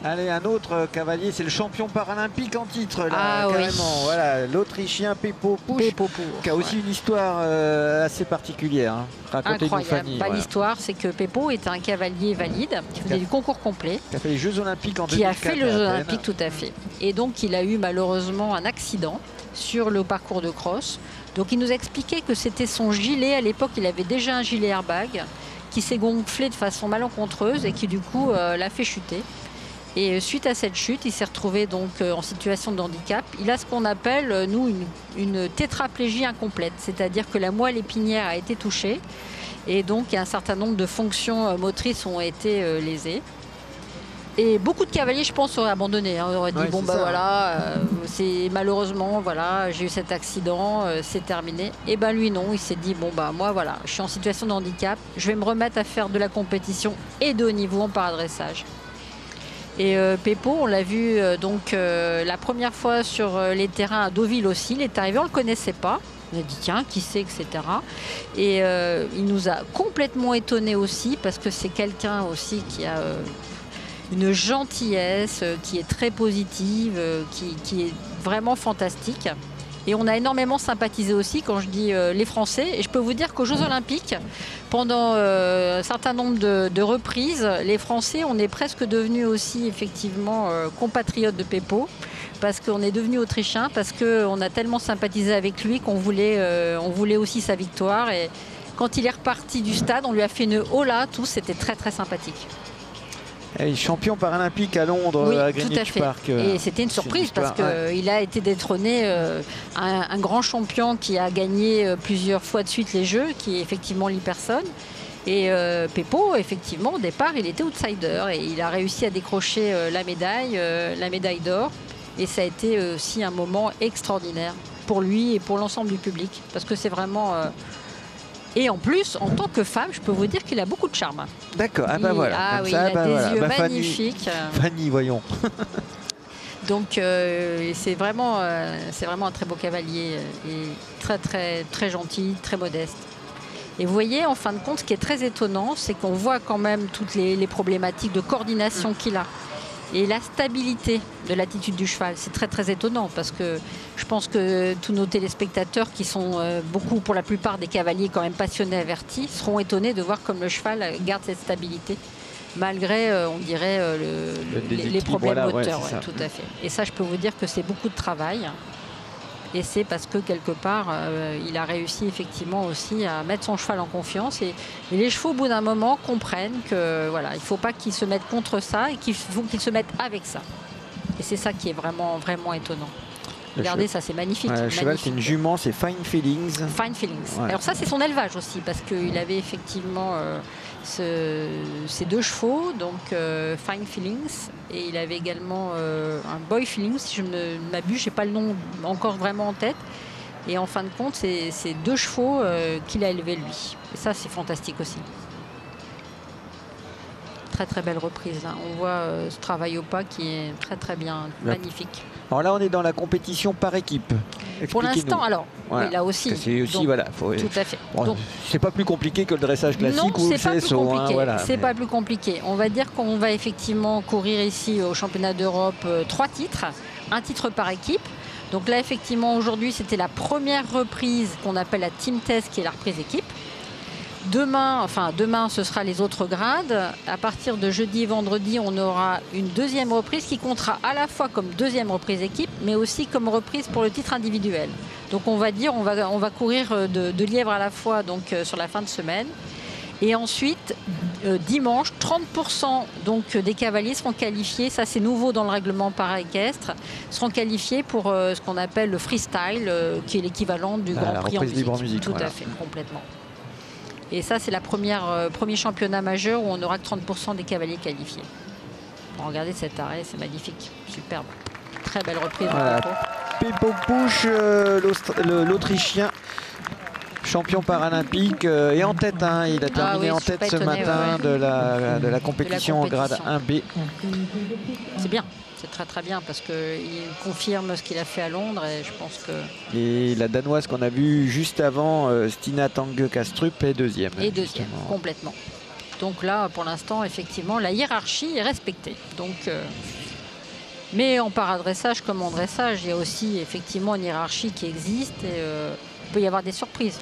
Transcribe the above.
Allez, un autre cavalier, c'est le champion paralympique en titre, là, oui. carrément. Voilà, l'Autrichien Peppo Pusch, qui a aussi une histoire assez particulière. Hein. Racontez-nous, Fanny. L'histoire, c'est que Peppo est un cavalier valide qui faisait du concours complet. Qui a fait les Jeux Olympiques en 2004. Qui a fait les Jeux Olympiques, tout à fait. Et donc, il a eu malheureusement un accident sur le parcours de cross. Donc, il nous a expliqué que c'était son gilet. À l'époque, il avait déjà un gilet airbag qui s'est gonflé de façon malencontreuse et qui, du coup, l'a fait chuter. Et suite à cette chute, il s'est retrouvé donc en situation de handicap. Il a ce qu'on appelle, nous, une tétraplégie incomplète, c'est-à-dire que la moelle épinière a été touchée et donc un certain nombre de fonctions motrices ont été lésées. Et beaucoup de cavaliers, je pense, auraient abandonné. Hein. On aurait dit, bon, bah voilà, c'est malheureusement, voilà, j'ai eu cet accident, c'est terminé. Et ben lui, non, il s'est dit, bon, bah moi, voilà, je suis en situation de handicap, je vais me remettre à faire de la compétition et de haut niveau en paradressage. Et Peppo, on l'a vu la première fois sur les terrains à Deauville aussi. Il est arrivé, on ne le connaissait pas. On a dit tiens, qui c'est, etc. Et il nous a complètement étonnés aussi parce que c'est quelqu'un aussi qui a une gentillesse, qui est très positive, qui est vraiment fantastique. Et on a énormément sympathisé aussi, quand je dis les Français. Et je peux vous dire qu'aux Jeux Olympiques, pendant un certain nombre de reprises, les Français, on est presque devenus aussi effectivement compatriotes de Peppo, parce qu'on est devenus autrichiens, parce qu'on a tellement sympathisé avec lui qu'on voulait aussi sa victoire. Et quand il est reparti du stade, on lui a fait une hola, tous, c'était très très sympathique. Et champion paralympique à Londres, oui, à Greenwich Park. Et c'était une surprise parce qu'il a été détrôné un grand champion qui a gagné plusieurs fois de suite les Jeux, qui est effectivement Lee Person. Et Peppo, effectivement, au départ, il était outsider et il a réussi à décrocher la médaille d'or. Et ça a été aussi un moment extraordinaire pour lui et pour l'ensemble du public parce que c'est vraiment... Et en plus, en tant que femme, je peux vous dire qu'il a beaucoup de charme. D'accord, ah bah voilà. Ah oui, il a des yeux magnifiques. Fanny, voyons. Donc c'est vraiment un très beau cavalier et très très très gentil, très modeste. Et vous voyez, en fin de compte, ce qui est très étonnant, c'est qu'on voit quand même toutes les problématiques de coordination qu'il a. Et la stabilité de l'attitude du cheval, c'est très très étonnant parce que je pense que tous nos téléspectateurs qui sont beaucoup, pour la plupart des cavaliers quand même passionnés, avertis, seront étonnés de voir comme le cheval garde cette stabilité malgré, on dirait, les problèmes moteurs. Tout à fait. Et ça, je peux vous dire que c'est beaucoup de travail. Et c'est parce que quelque part, il a réussi effectivement aussi à mettre son cheval en confiance. Et les chevaux, au bout d'un moment, comprennent que voilà, il ne faut pas qu'ils se mettent contre ça et qu'il faut qu'ils se mettent avec ça. Et c'est ça qui est vraiment, vraiment étonnant. Regardez, ça c'est magnifique. Le cheval, c'est une jument, c'est Fine Feelings. Fine Feelings. Ouais. Alors ça, c'est son élevage aussi, parce qu'il avait effectivement ces deux chevaux, donc Fine Feelings, et il avait également un Boy Feelings, si je ne m'abuse, je n'ai pas le nom encore vraiment en tête. Et en fin de compte, c'est deux chevaux qu'il a élevés lui. Et ça, c'est fantastique aussi. Très très belle reprise. Hein. On voit ce travail au pas qui est très très bien, magnifique. Alors là, on est dans la compétition par équipe. Pour l'instant, alors, voilà. Oui, là aussi. C'est aussi, voilà. Tout à fait. Bon, c'est pas plus compliqué que le dressage classique ou le CSO. Non, c'est pas plus compliqué. Hein, voilà. C'est pas plus compliqué. On va dire qu'on va effectivement courir ici au championnat d'Europe 3 titres, un titre par équipe. Donc là, effectivement, aujourd'hui, c'était la première reprise qu'on appelle la Team Test, qui est la reprise équipe. Demain, ce sera les autres grades. À partir de jeudi et vendredi, on aura une deuxième reprise qui comptera à la fois comme deuxième reprise équipe, mais aussi comme reprise pour le titre individuel. Donc on va dire, on va courir de lièvre à la fois donc, sur la fin de semaine. Et ensuite, dimanche, 30% donc, des cavaliers seront qualifiés, ça c'est nouveau dans le règlement para-équestre, seront qualifiés pour ce qu'on appelle le freestyle, qui est l'équivalent du Grand Prix en musique. Tout à fait, complètement. Et ça, c'est la premier championnat majeur où on n'aura que 30% des cavaliers qualifiés. Bon, regardez cet arrêt, c'est magnifique, superbe. Très belle reprise. Voilà. Peppo Pusch, l'Autrichien, champion paralympique, est en tête. Hein. Il a terminé en tête ce matin de la compétition en grade 1B. C'est bien. C'est très très bien parce qu'il confirme ce qu'il a fait à Londres et je pense que... Et la Danoise qu'on a vue juste avant, Stina Tange Kastrup, est deuxième. Et deuxième, complètement. Donc là, pour l'instant, effectivement, la hiérarchie est respectée. Donc, mais en paradressage comme en dressage, il y a aussi effectivement une hiérarchie qui existe et il peut y avoir des surprises.